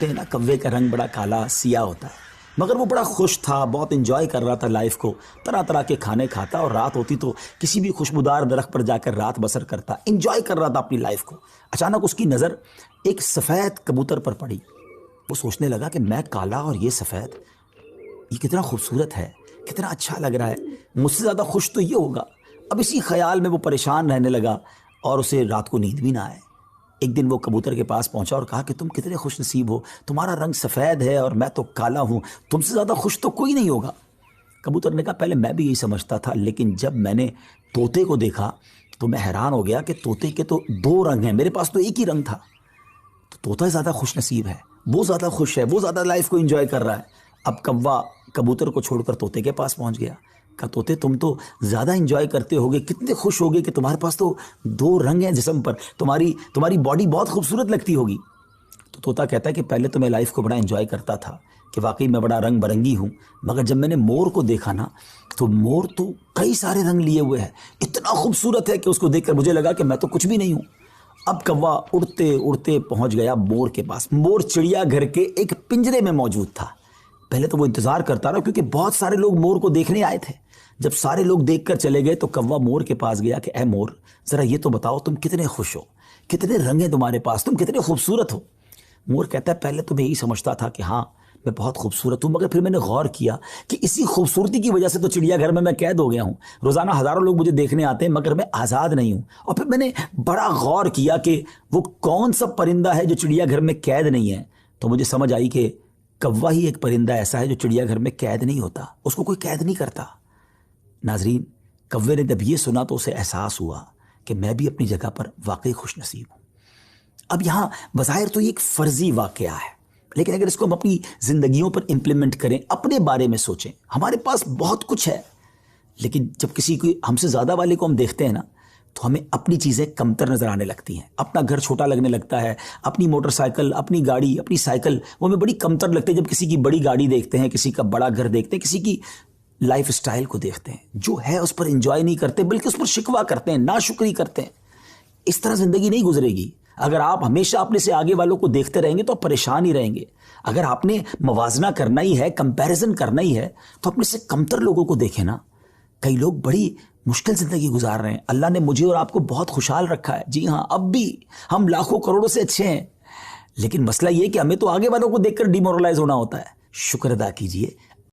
हैं ना, कव्वे का रंग बड़ा काला सिया होता है, मगर वो बड़ा खुश था, बहुत एंजॉय कर रहा था लाइफ को। तरह तरह के खाने खाता और रात होती तो किसी भी खुशबूदार दरख्त पर जाकर रात बसर करता, एंजॉय कर रहा था अपनी लाइफ को। अचानक उसकी नज़र एक सफ़ेद कबूतर पर पड़ी। वो सोचने लगा कि मैं काला और ये सफ़ेद, ये कितना खूबसूरत है, कितना अच्छा लग रहा है, मुझसे ज़्यादा खुश तो ये होगा। अब इसी ख्याल में वो परेशान रहने लगा और उसे रात को नींद भी ना आए। एक दिन वो कबूतर के पास पहुंचा और कहा कि तुम कितने खुश नसीब हो, तुम्हारा रंग सफ़ेद है और मैं तो काला हूँ, तुमसे ज़्यादा खुश तो कोई नहीं होगा। कबूतर ने कहा पहले मैं भी यही समझता था, लेकिन जब मैंने तोते को देखा तो मैं हैरान हो गया कि तोते के तो दो रंग हैं, मेरे पास तो एक ही रंग था। तो तोता ज़्यादा खुश नसीब है, वो ज़्यादा खुश है, वो ज़्यादा लाइफ को एंजॉय कर रहा है। अब कौवा कबूतर को छोड़कर तोते के पास पहुंच गया। कहा तोते तुम तो ज़्यादा एंजॉय करते होगे, कितने खुश होगे कि तुम्हारे पास तो दो रंग हैं जिस्म पर, तुम्हारी तुम्हारी बॉडी बहुत खूबसूरत लगती होगी। तो तोता कहता है कि पहले तो मैं लाइफ को बड़ा एंजॉय करता था कि वाकई मैं बड़ा रंग बिरंगी हूँ, मगर जब मैंने मोर को देखा ना तो मोर तो कई सारे रंग लिए हुए है, इतना खूबसूरत है कि उसको देखकर मुझे लगा कि मैं तो कुछ भी नहीं हूँ। अब कौवा उड़ते उड़ते पहुँच गया मोर के पास। मोर चिड़ियाघर के एक पिंजरे में मौजूद था। पहले तो वो इंतज़ार करता रहा क्योंकि बहुत सारे लोग मोर को देखने आए थे। जब सारे लोग देखकर चले गए तो कौवा मोर के पास गया कि ऐ मोर, ज़रा ये तो बताओ तुम कितने खुश हो, कितने रंग हैं तुम्हारे पास, तुम कितने खूबसूरत हो। मोर कहता है पहले तो मैं यही समझता था कि हाँ मैं बहुत खूबसूरत हूँ, मगर फिर मैंने गौर किया कि इसी खूबसूरती की वजह से तो चिड़ियाघर में मैं कैद हो गया हूँ। रोज़ाना हज़ारों लोग मुझे देखने आते हैं मगर मैं आज़ाद नहीं हूँ। और फिर मैंने बड़ा गौर किया कि वो कौन सा परिंदा है जो चिड़ियाघर में कैद नहीं है। तो मुझे समझ आई कि कौवा ही एक परिंदा ऐसा है जो चिड़ियाघर में कैद नहीं होता, उसको कोई कैद नहीं करता। नाजरीन, कौवे ने जब ये सुना तो उसे एहसास हुआ कि मैं भी अपनी जगह पर वाकई खुश नसीब हूँ। अब यहाँ बज़ाहिर तो ये एक फ़र्ज़ी वाक़या है, लेकिन अगर इसको हम अपनी ज़िंदगियों पर इम्प्लीमेंट करें, अपने बारे में सोचें, हमारे पास बहुत कुछ है, लेकिन जब किसी को हमसे ज़्यादा वाले को हम देखते हैं ना तो हमें अपनी चीज़ें कमतर नज़र आने लगती हैं। अपना घर छोटा लगने लगता है, अपनी मोटरसाइकिल, अपनी गाड़ी, अपनी साइकिल वो हमें बड़ी कमतर लगती है जब किसी की बड़ी गाड़ी देखते हैं, किसी का बड़ा घर देखते हैं, किसी की लाइफ स्टाइल को देखते हैं। जो है उस पर एंजॉय नहीं करते, बल्कि उस पर शिकवा करते हैं, नाशुक्री करते हैं। इस तरह ज़िंदगी नहीं गुजरेगी। अगर आप हमेशा अपने से आगे वालों को देखते रहेंगे तो आप परेशान ही रहेंगे। अगर आपने मवाजना करना ही है, कंपैरिजन करना ही है, तो अपने से कमतर लोगों को देखें ना। कई लोग बड़ी मुश्किल ज़िंदगी गुजार रहे हैं। अल्लाह ने मुझे और आपको बहुत खुशहाल रखा है। जी हाँ, अब भी हम लाखों करोड़ों से अच्छे हैं, लेकिन मसला ये है कि हमें तो आगे वालों को देखकर डिमोरलाइज होना होता है। शुक्र अदा कीजिए